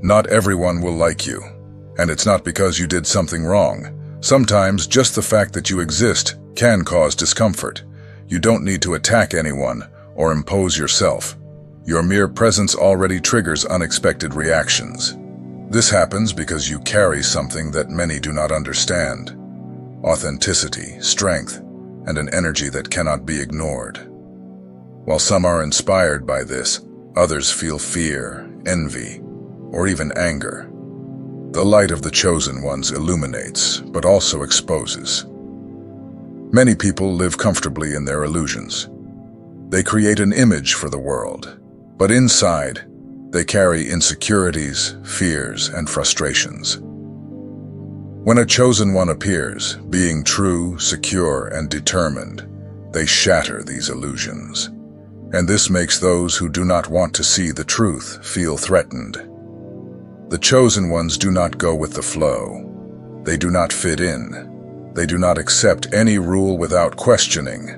Not everyone will like you, and it's not because you did something wrong. Sometimes just the fact that you exist can cause discomfort. You don't need to attack anyone or impose yourself. Your mere presence already triggers unexpected reactions. This happens because you carry something that many do not understand: authenticity, strength, and an energy that cannot be ignored. While some are inspired by this, others feel fear, envy, or even anger. The light of the chosen ones illuminates, but also exposes. Many people live comfortably in their illusions. They create an image for the world, but inside, they carry insecurities, fears, and frustrations. When a chosen one appears, being true, secure, and determined, they shatter these illusions. And this makes those who do not want to see the truth feel threatened. The chosen ones do not go with the flow. They do not fit in. They do not accept any rule without questioning.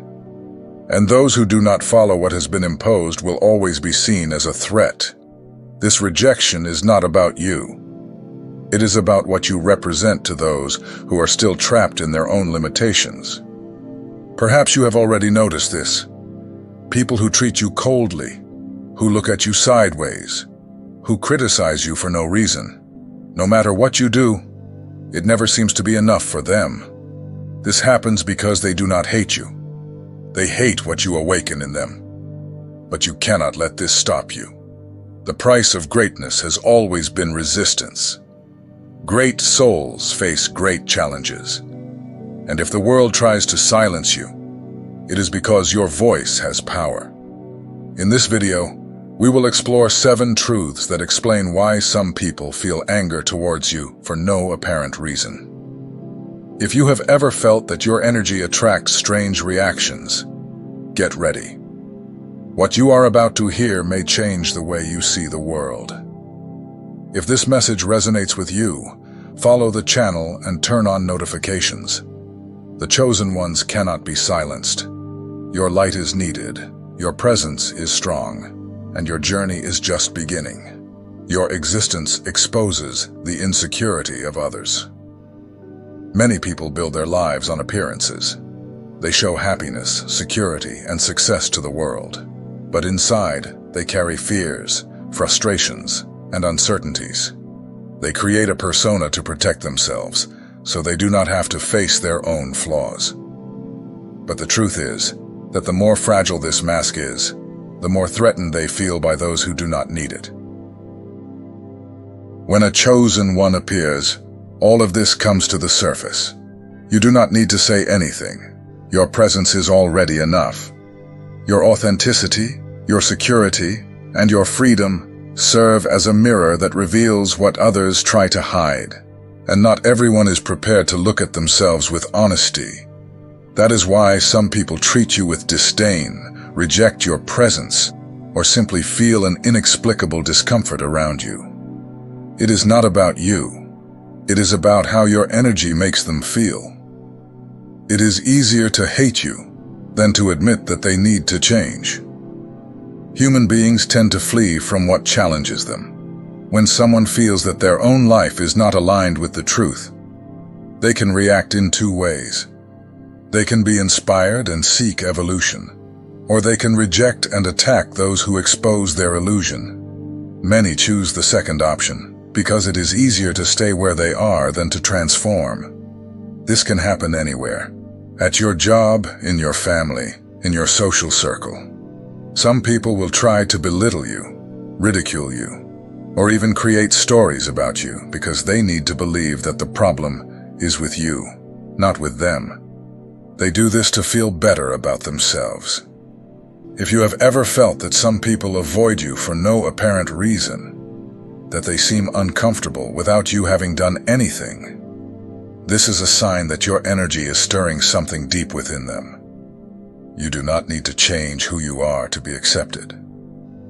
And those who do not follow what has been imposed will always be seen as a threat. This rejection is not about you. It is about what you represent to those who are still trapped in their own limitations. Perhaps you have already noticed this. People who treat you coldly, who look at you sideways, who criticize you for no reason. No matter what you do, it never seems to be enough for them. This happens because they do not hate you. They hate what you awaken in them. But you cannot let this stop you. The price of greatness has always been resistance. Great souls face great challenges. And if the world tries to silence you, it is because your voice has power. In this video, we will explore 7 truths that explain why some people feel anger towards you for no apparent reason. If you have ever felt that your energy attracts strange reactions, get ready. What you are about to hear may change the way you see the world. If this message resonates with you, follow the channel and turn on notifications. The chosen ones cannot be silenced. Your light is needed, your presence is strong, and your journey is just beginning. Your existence exposes the insecurity of others. Many people build their lives on appearances. They show happiness, security, and success to the world. But inside, they carry fears, frustrations, and uncertainties. They create a persona to protect themselves, so they do not have to face their own flaws. But the truth is that the more fragile this mask is, the more threatened they feel by those who do not need it. When a chosen one appears, all of this comes to the surface. You do not need to say anything. Your presence is already enough. Your authenticity, your security, and your freedom serve as a mirror that reveals what others try to hide. And not everyone is prepared to look at themselves with honesty. That is why some people treat you with disdain, reject your presence, or simply feel an inexplicable discomfort around you. It is not about you. It is about how your energy makes them feel. It is easier to hate you than to admit that they need to change. Human beings tend to flee from what challenges them. When someone feels that their own life is not aligned with the truth, they can react in 2 ways. They can be inspired and seek evolution, or they can reject and attack those who expose their illusion. Many choose the second option because it is easier to stay where they are than to transform. This can happen anywhere. At your job, in your family, in your social circle. Some people will try to belittle you, ridicule you, or even create stories about you because they need to believe that the problem is with you, not with them. They do this to feel better about themselves. If you have ever felt that some people avoid you for no apparent reason, that they seem uncomfortable without you having done anything, this is a sign that your energy is stirring something deep within them. You do not need to change who you are to be accepted.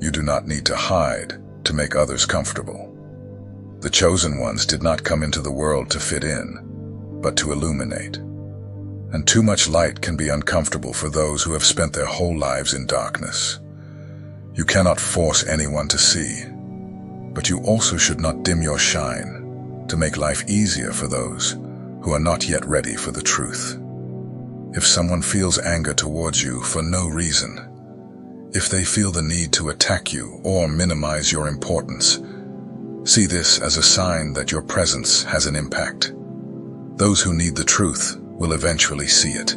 You do not need to hide to make others comfortable. The chosen ones did not come into the world to fit in, but to illuminate. And too much light can be uncomfortable for those who have spent their whole lives in darkness. You cannot force anyone to see, But you also should not dim your shine to make life easier for those who are not yet ready for the truth. If someone feels anger towards you for no reason, if they feel the need to attack you or minimize your importance, see this as a sign that your presence has an impact. Those who need the truth will eventually see it.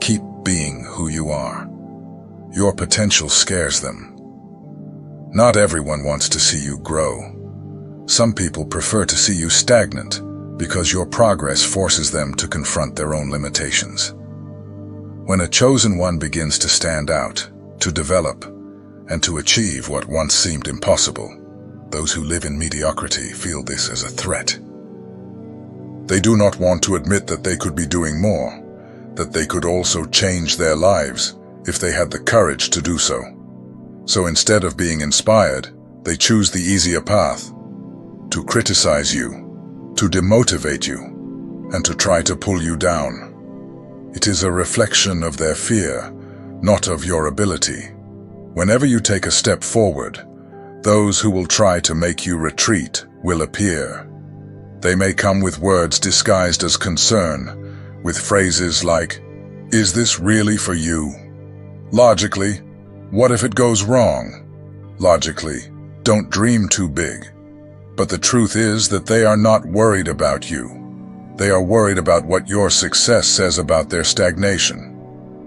Keep being who you are. Your potential scares them. Not everyone wants to see you grow. Some people prefer to see you stagnant because your progress forces them to confront their own limitations. When a chosen one begins to stand out, to develop, and to achieve what once seemed impossible, those who live in mediocrity feel this as a threat. They do not want to admit that they could be doing more, that they could also change their lives if they had the courage to do so. So instead of being inspired, they choose the easier path, to criticize you, to demotivate you, and to try to pull you down. It is a reflection of their fear, not of your ability. Whenever you take a step forward, those who will try to make you retreat will appear. They may come with words disguised as concern, with phrases like, "Is this really for you?" Logically, "What if it goes wrong?" Logically, "Don't dream too big." But the truth is that they are not worried about you. They are worried about what your success says about their stagnation.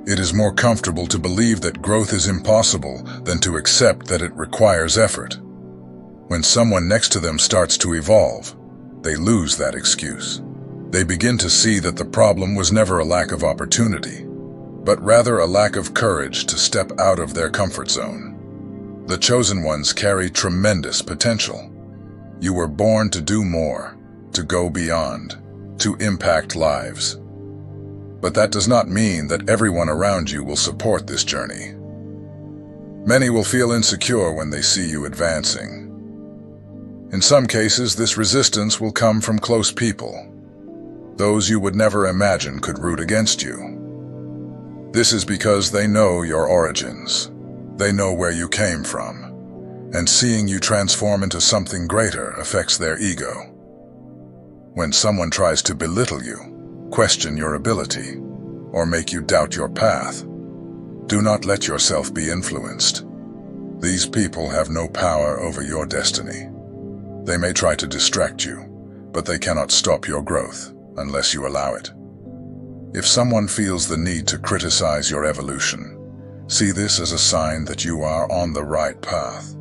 It is more comfortable to believe that growth is impossible than to accept that it requires effort. When someone next to them starts to evolve, they lose that excuse. They begin to see that the problem was never a lack of opportunity, but rather a lack of courage to step out of their comfort zone. The chosen ones carry tremendous potential. You were born to do more, to go beyond, to impact lives. But that does not mean that everyone around you will support this journey. Many will feel insecure when they see you advancing. In some cases, this resistance will come from close people, those you would never imagine could root against you. This is because they know your origins. They know where you came from, and seeing you transform into something greater affects their ego. When someone tries to belittle you, question your ability, or make you doubt your path, do not let yourself be influenced. These people have no power over your destiny. They may try to distract you, but they cannot stop your growth unless you allow it. If someone feels the need to criticize your evolution, see this as a sign that you are on the right path.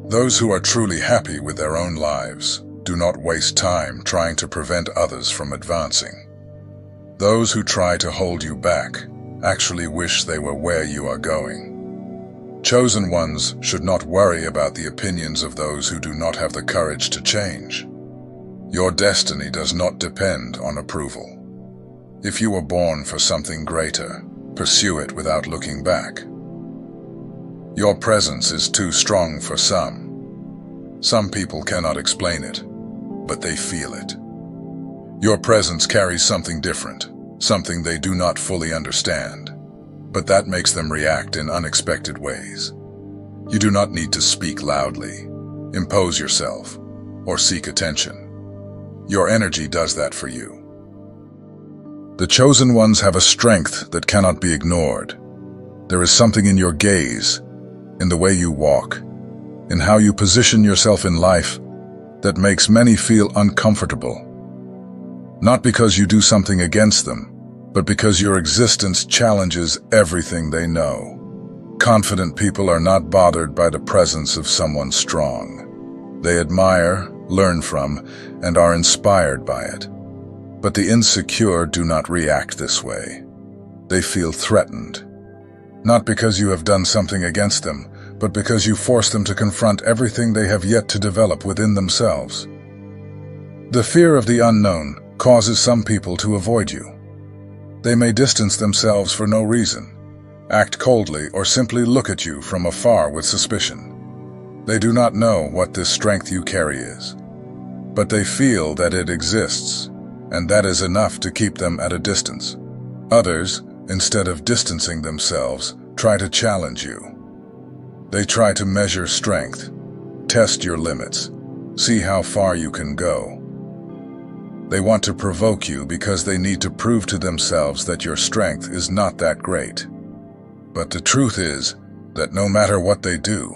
Those who are truly happy with their own lives do not waste time trying to prevent others from advancing. Those who try to hold you back actually wish they were where you are going. Chosen ones should not worry about the opinions of those who do not have the courage to change. Your destiny does not depend on approval. If you were born for something greater, pursue it without looking back. Your presence is too strong for some. Some people cannot explain it, but they feel it. Your presence carries something different, something they do not fully understand, but that makes them react in unexpected ways. You do not need to speak loudly, impose yourself, or seek attention. Your energy does that for you. The chosen ones have a strength that cannot be ignored. There is something in your gaze, in the way you walk, in how you position yourself in life, that makes many feel uncomfortable. Not because you do something against them, but because your existence challenges everything they know. Confident people are not bothered by the presence of someone strong. They admire, learn from, and are inspired by it. But the insecure do not react this way. They feel threatened. Not because you have done something against them, but because you force them to confront everything they have yet to develop within themselves. The fear of the unknown causes some people to avoid you. They may distance themselves for no reason, act coldly, or simply look at you from afar with suspicion. They do not know what this strength you carry is, but they feel that it exists, and that is enough to keep them at a distance. Others, instead of distancing themselves, try to challenge you. They try to measure strength, test your limits, see how far you can go. They want to provoke you because they need to prove to themselves that your strength is not that great. But the truth is that no matter what they do,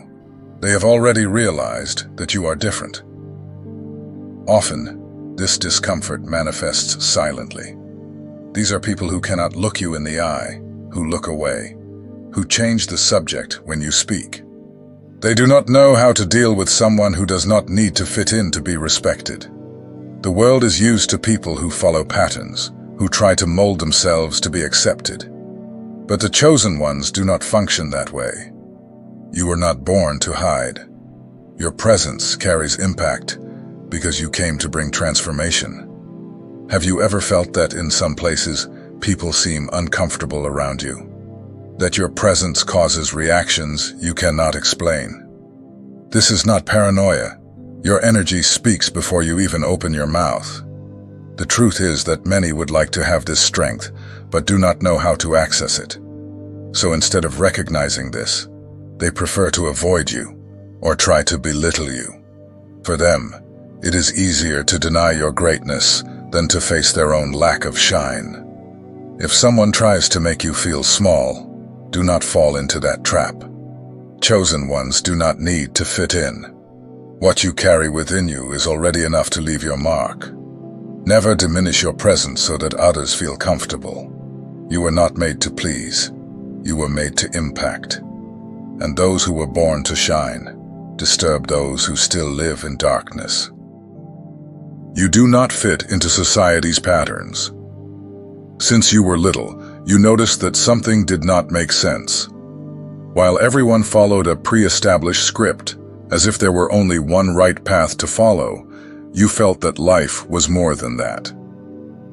they have already realized that you are different. Often, this discomfort manifests silently. These are people who cannot look you in the eye, who look away, who change the subject when you speak. They do not know how to deal with someone who does not need to fit in to be respected. The world is used to people who follow patterns, who try to mold themselves to be accepted. But the chosen ones do not function that way. You were not born to hide. Your presence carries impact because you came to bring transformation. Have you ever felt that in some places, people seem uncomfortable around you? That your presence causes reactions you cannot explain? This is not paranoia. Your energy speaks before you even open your mouth. The truth is that many would like to have this strength, but do not know how to access it. So instead of recognizing this, they prefer to avoid you or try to belittle you. For them, it is easier to deny your greatness than to face their own lack of shine. If someone tries to make you feel small, do not fall into that trap. Chosen ones do not need to fit in. What you carry within you is already enough to leave your mark. Never diminish your presence so that others feel comfortable. You were not made to please. You were made to impact. And those who were born to shine disturb those who still live in darkness. You do not fit into society's patterns. Since you were little, you noticed that something did not make sense. While everyone followed a pre-established script, as if there were only one right path to follow, you felt that life was more than that.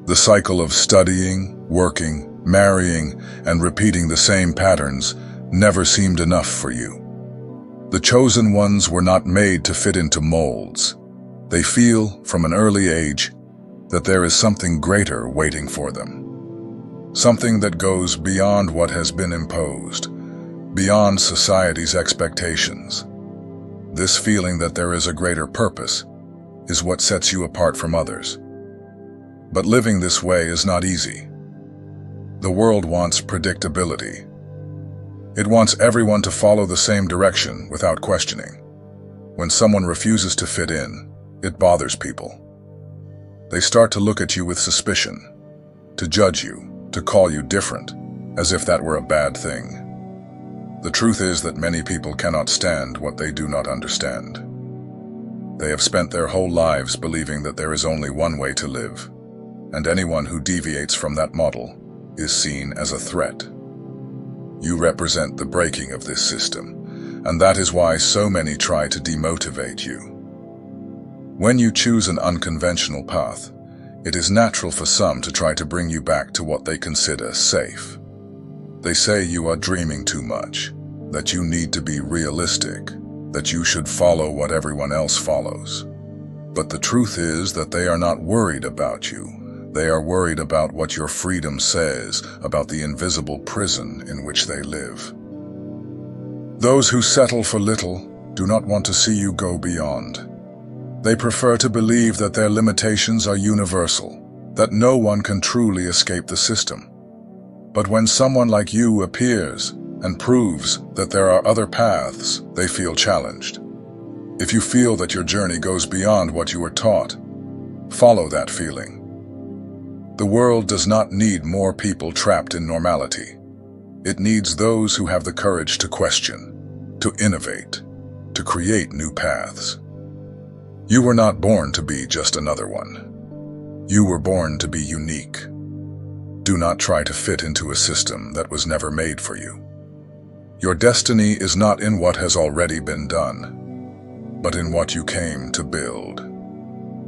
The cycle of studying, working, marrying, and repeating the same patterns never seemed enough for you. The chosen ones were not made to fit into molds. They feel, from an early age, that there is something greater waiting for them. Something that goes beyond what has been imposed, beyond society's expectations. This feeling that there is a greater purpose is what sets you apart from others. But living this way is not easy. The world wants predictability. It wants everyone to follow the same direction without questioning. When someone refuses to fit in, it bothers people. They start to look at you with suspicion, to judge you, to call you different, as if that were a bad thing. The truth is that many people cannot stand what they do not understand. They have spent their whole lives believing that there is only one way to live, and anyone who deviates from that model is seen as a threat. You represent the breaking of this system, and that is why so many try to demotivate you. When you choose an unconventional path, it is natural for some to try to bring you back to what they consider safe. They say you are dreaming too much, that you need to be realistic, that you should follow what everyone else follows. But the truth is that they are not worried about you. They are worried about what your freedom says about the invisible prison in which they live. Those who settle for little do not want to see you go beyond. They prefer to believe that their limitations are universal, that no one can truly escape the system. But when someone like you appears and proves that there are other paths, they feel challenged. If you feel that your journey goes beyond what you were taught, follow that feeling. The world does not need more people trapped in normality. It needs those who have the courage to question, to innovate, to create new paths. You were not born to be just another one. You were born to be unique. Do not try to fit into a system that was never made for you. Your destiny is not in what has already been done, but in what you came to build.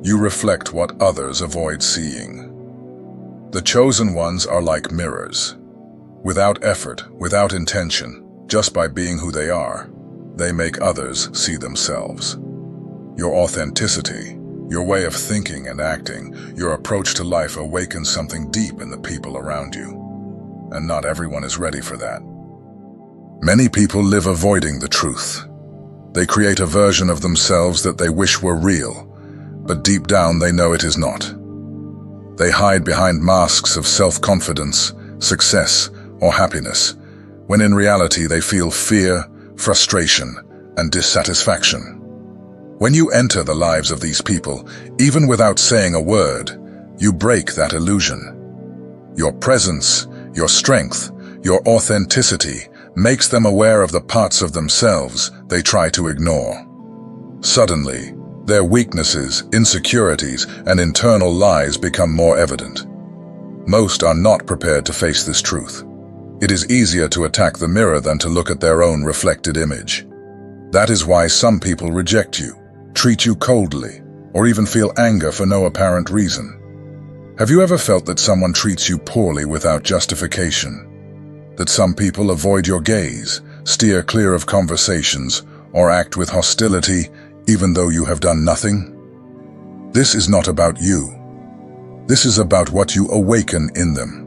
You reflect what others avoid seeing. The chosen ones are like mirrors. Without effort, without intention, just by being who they are, they make others see themselves. Your authenticity, your way of thinking and acting, your approach to life awakens something deep in the people around you. And not everyone is ready for that. Many people live avoiding the truth. They create a version of themselves that they wish were real, but deep down they know it is not. They hide behind masks of self-confidence, success, or happiness, when in reality they feel fear, frustration, and dissatisfaction. When you enter the lives of these people, even without saying a word, you break that illusion. Your presence, your strength, your authenticity makes them aware of the parts of themselves they try to ignore. Suddenly, their weaknesses, insecurities, and internal lies become more evident. Most are not prepared to face this truth. It is easier to attack the mirror than to look at their own reflected image. That is why some people reject you, treat you coldly, or even feel anger for no apparent reason. Have you ever felt that someone treats you poorly without justification? That some people avoid your gaze, steer clear of conversations, or act with hostility even though you have done nothing? This is not about you. This is about what you awaken in them.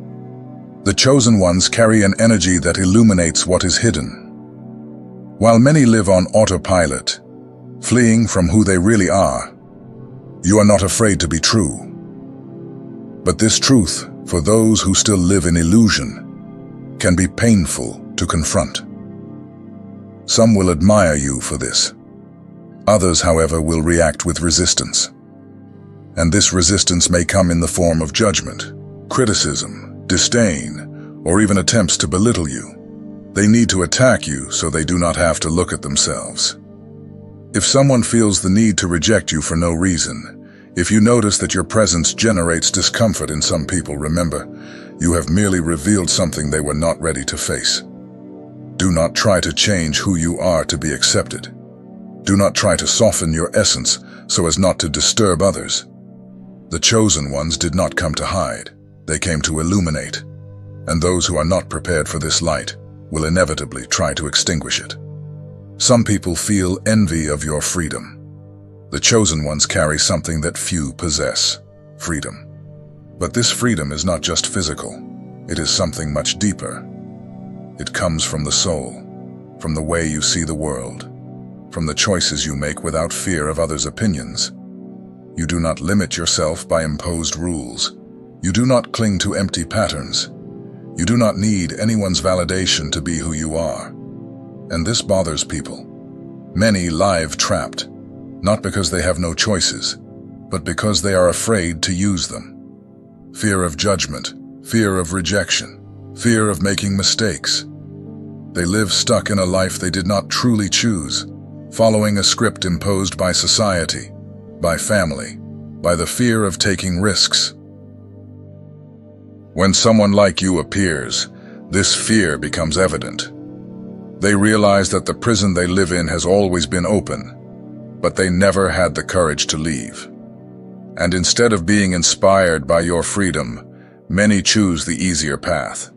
The chosen ones carry an energy that illuminates what is hidden. While many live on autopilot, fleeing from who they really are, you are not afraid to be true. But this truth, for those who still live in illusion, can be painful to confront. Some will admire you for this. Others, however, will react with resistance. And this resistance may come in the form of judgment, criticism, disdain, or even attempts to belittle you. They need to attack you so they do not have to look at themselves. If someone feels the need to reject you for no reason, if you notice that your presence generates discomfort in some people, remember, you have merely revealed something they were not ready to face. Do not try to change who you are to be accepted. Do not try to soften your essence so as not to disturb others. The chosen ones did not come to hide. They came to illuminate. And those who are not prepared for this light will inevitably try to extinguish it. Some people feel envy of your freedom. The chosen ones carry something that few possess: freedom. But this freedom is not just physical. It is something much deeper. It comes from the soul, from the way you see the world, from the choices you make without fear of others' opinions. You do not limit yourself by imposed rules. You do not cling to empty patterns. You do not need anyone's validation to be who you are. And this bothers people. Many live trapped, not because they have no choices, but because they are afraid to use them. Fear of judgment, fear of rejection, fear of making mistakes. They live stuck in a life they did not truly choose, following a script imposed by society, by family, by the fear of taking risks. When someone like you appears, this fear becomes evident. They realize that the prison they live in has always been open, but they never had the courage to leave. And instead of being inspired by your freedom, many choose the easier path: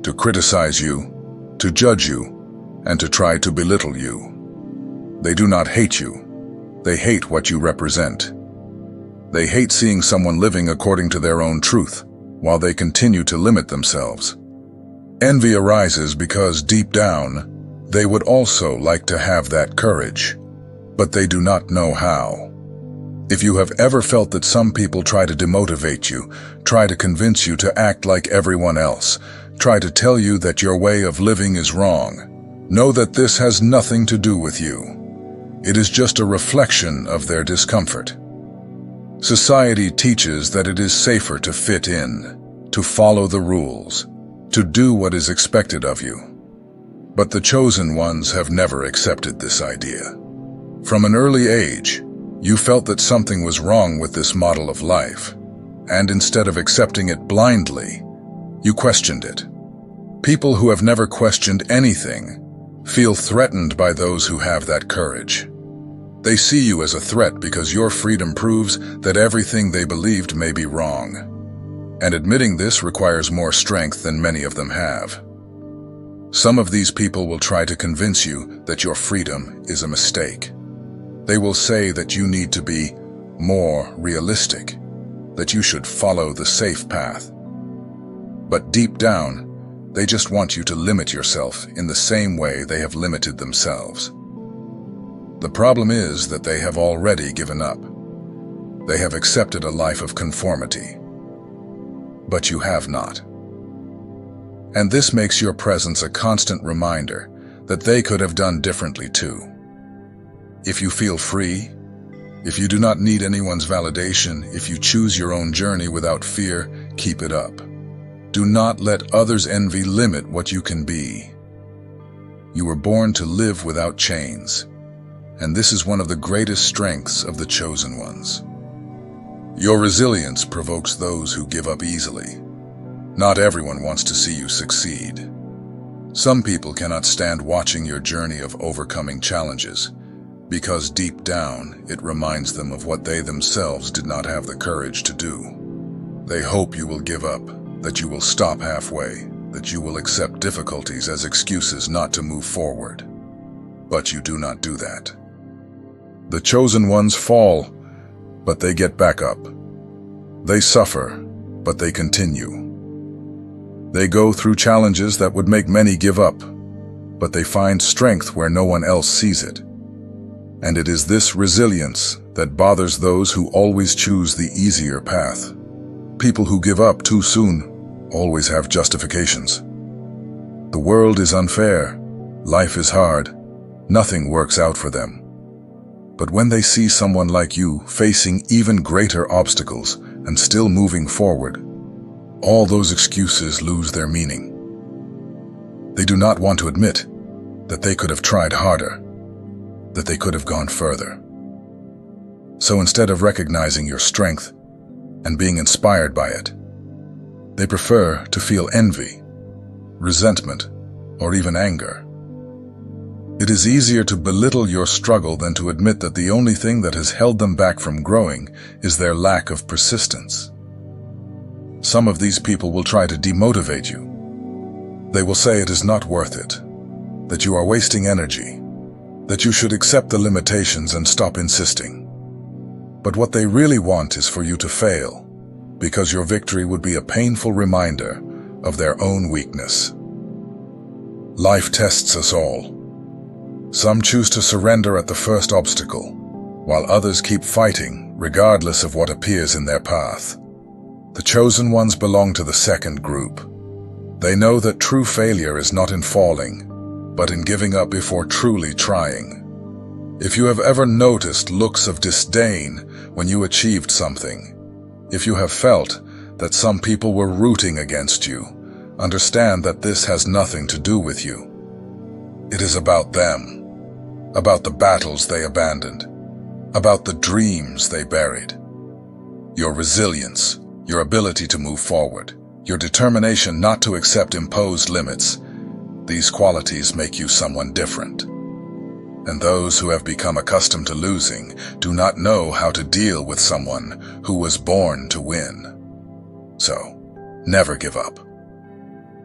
to criticize you, to judge you, and to try to belittle you. They do not hate you. They hate what you represent. They hate seeing someone living according to their own truth, while they continue to limit themselves. Envy arises because deep down, they would also like to have that courage, but they do not know how. If you have ever felt that some people try to demotivate you, try to convince you to act like everyone else, try to tell you that your way of living is wrong, know that this has nothing to do with you. It is just a reflection of their discomfort. Society teaches that it is safer to fit in, to follow the rules, to do what is expected of you. But the chosen ones have never accepted this idea. From an early age, you felt that something was wrong with this model of life, and instead of accepting it blindly, you questioned it. People who have never questioned anything feel threatened by those who have that courage. They see you as a threat because your freedom proves that everything they believed may be wrong. And admitting this requires more strength than many of them have. Some of these people will try to convince you that your freedom is a mistake. They will say that you need to be more realistic, that you should follow the safe path. But deep down, they just want you to limit yourself in the same way they have limited themselves. The problem is that they have already given up. They have accepted a life of conformity. But you have not. And this makes your presence a constant reminder that they could have done differently too. If you feel free, if you do not need anyone's validation, if you choose your own journey without fear, keep it up. Do not let others' envy limit what you can be. You were born to live without chains, and this is one of the greatest strengths of the chosen ones. Your resilience provokes those who give up easily. Not everyone wants to see you succeed. Some people cannot stand watching your journey of overcoming challenges, because deep down it reminds them of what they themselves did not have the courage to do. They hope you will give up, that you will stop halfway, that you will accept difficulties as excuses not to move forward. But you do not do that. The chosen ones fall, but they get back up. They suffer, but they continue. They go through challenges that would make many give up, but they find strength where no one else sees it. And it is this resilience that bothers those who always choose the easier path. People who give up too soon always have justifications. The world is unfair, life is hard, nothing works out for them. But when they see someone like you facing even greater obstacles and still moving forward, all those excuses lose their meaning. They do not want to admit that they could have tried harder, that they could have gone further. So instead of recognizing your strength and being inspired by it, they prefer to feel envy, resentment, or even anger. It is easier to belittle your struggle than to admit that the only thing that has held them back from growing is their lack of persistence. Some of these people will try to demotivate you. They will say it is not worth it, that you are wasting energy, that you should accept the limitations and stop insisting. But what they really want is for you to fail, because your victory would be a painful reminder of their own weakness. Life tests us all. Some choose to surrender at the first obstacle, while others keep fighting regardless of what appears in their path. The chosen ones belong to the second group. They know that true failure is not in falling, but in giving up before truly trying. If you have ever noticed looks of disdain when you achieved something, if you have felt that some people were rooting against you, understand that this has nothing to do with you. It is about them, about the battles they abandoned, about the dreams they buried. Your resilience, your ability to move forward, your determination not to accept imposed limits, these qualities make you someone different. And those who have become accustomed to losing do not know how to deal with someone who was born to win. So, never give up.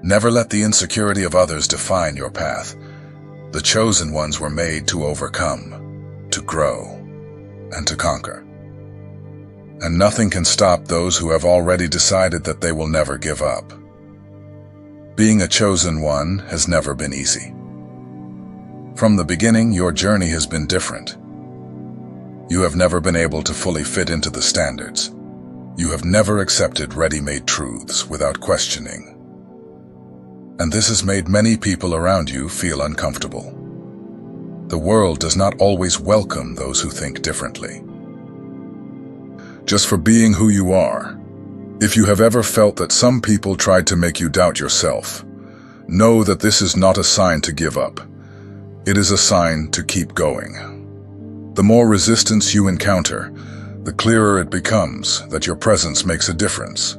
Never let the insecurity of others define your path. The chosen ones were made to overcome, to grow, and to conquer. And nothing can stop those who have already decided that they will never give up. Being a chosen one has never been easy. From the beginning, your journey has been different. You have never been able to fully fit into the standards. You have never accepted ready-made truths without questioning. And this has made many people around you feel uncomfortable. The world does not always welcome those who think differently. Just for being who you are, if you have ever felt that some people tried to make you doubt yourself, know that this is not a sign to give up. It is a sign to keep going. The more resistance you encounter, the clearer it becomes that your presence makes a difference.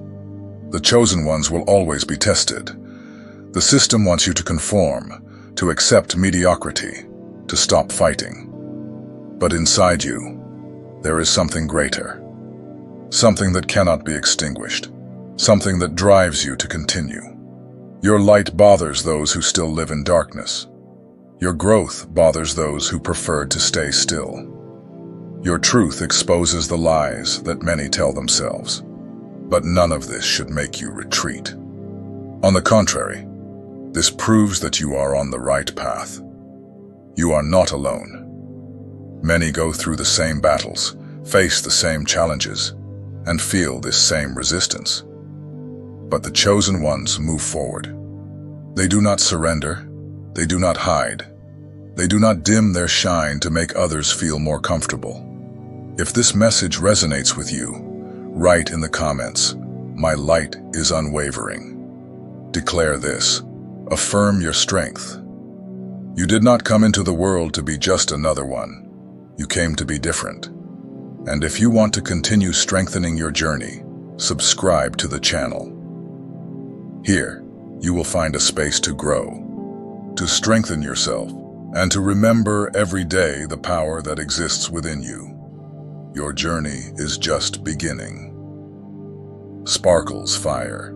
The chosen ones will always be tested. The system wants you to conform, to accept mediocrity, to stop fighting. But inside you, there is something greater. Something that cannot be extinguished. Something that drives you to continue. Your light bothers those who still live in darkness. Your growth bothers those who preferred to stay still. Your truth exposes the lies that many tell themselves. But none of this should make you retreat. On the contrary, this proves that you are on the right path. You are not alone. Many go through the same battles, face the same challenges, and feel this same resistance. But the chosen ones move forward. They do not surrender. They do not hide. They do not dim their shine to make others feel more comfortable. If this message resonates with you, write in the comments, "My light is unwavering." Declare this. Affirm your strength. You did not come into the world to be just another one. You came to be different. And if you want to continue strengthening your journey, subscribe to the channel. Here, you will find a space to grow, to strengthen yourself, and to remember every day the power that exists within you. Your journey is just beginning. Sparkles fire.